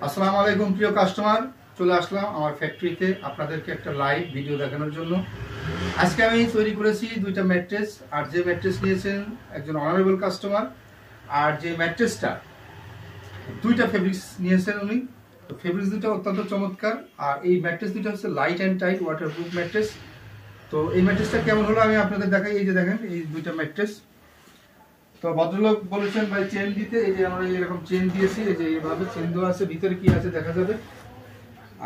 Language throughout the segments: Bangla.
আসসালামু আলাইকুম প্রিয় কাস্টমার, চলে আসলাম আমার ফ্যাক্টরিতে আপনাদেরকে একটা লাইভ ভিডিও দেখানোর জন্য। আজকে আমি তৈরি করেছি দুইটা ম্যাট্রেস, আর যে ম্যাট্রেস নিয়েছেন একজন অনারেবল কাস্টমার, আর যে ম্যাট্রেসটা দুইটা ফেব্রিক্স নিয়েছেন উনি, তো ফেব্রিক্স দুটো অত্যন্ত চমৎকার। আর এই ম্যাট্রেস দুটো হচ্ছে light and tide waterproof mattress. তো এই ম্যাট্রেসটা কেমন হলো আমি আপনাদের দেখাই। এই যে দেখেন এই দুইটা ম্যাট্রেস, তো ভদ্রলোক বলেছেন ভাই চেন দিতে, এই যে আমরা এরকম চেন দিয়েছি, এই যে এইভাবে চেন দেওয়া আছে, ভিতরে কি আছে দেখা যাবে।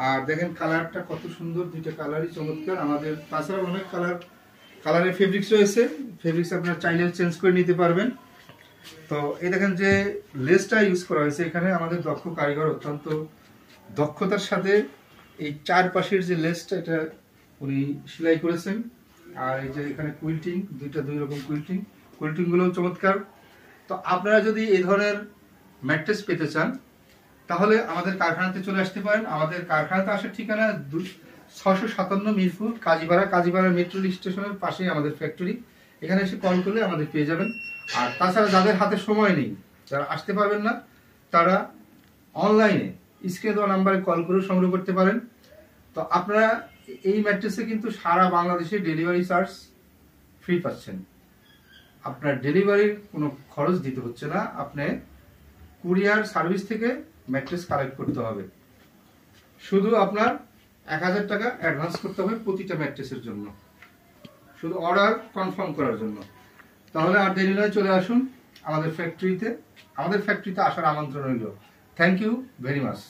আর দেখেন কালারটা কত সুন্দর, দুইটা কালারই চমৎকার। আমাদের তাছাড়া অনেক কালারের ফেব্রিক্স রয়েছে, ফেব্রিক্স আপনারা চাইলে চেঞ্জ করে নিতে পারবেন। তো এই দেখেন যে লেসটা ইউজ করা হয়েছে এখানে, আমাদের দক্ষ কারিগর অত্যন্ত দক্ষতার সাথে এই চারপাশের যে লেসটা এটা উনি সেলাই করেছেন। আর এই যে এখানে কুইল্টিং, দুই রকম কুইল্টিংগুলোও চমৎকার। তো আপনারা যদি এই ধরনের ম্যাট্রেস পেতে চান তাহলে আমাদের কারখানাতে চলে আসতে পারেন। আমাদের কারখানাতে আসার ঠিকানা 657 মিরপুর কাজীপাড়া মেট্রো স্টেশনের পাশেই আমাদের ফ্যাক্টরি। এখানে এসে কল করলে আমাদের পেয়ে যাবেন। আর তাছাড়া যাদের হাতে সময় নেই, যারা আসতে পারবেন না, তারা অনলাইনে স্ক্রিনে দেওয়া নাম্বারে কল করে সংগ্রহ করতে পারেন। তো আপনারা এই ম্যাট্রেসে কিন্তু সারা বাংলাদেশে ডেলিভারি চার্জ ফ্রি পাচ্ছেন। আপনার ডেলিভারির কোনো খরচ দিতে হচ্ছে না, আপনি কুরিয়ার সার্ভিস থেকে ম্যাট্রেস কালেক্ট করতে হবে। শুধু আপনার 1000 টাকা অ্যাডভান্স করতে হবে প্রতিটা ম্যাট্রেসের জন্য, শুধু অর্ডার কনফার্ম করার জন্য। তাহলে আর দেরি নয়, চলে আসুন আমাদের ফ্যাক্টরিতে আসার আমন্ত্রণ রইল। Thank you very much.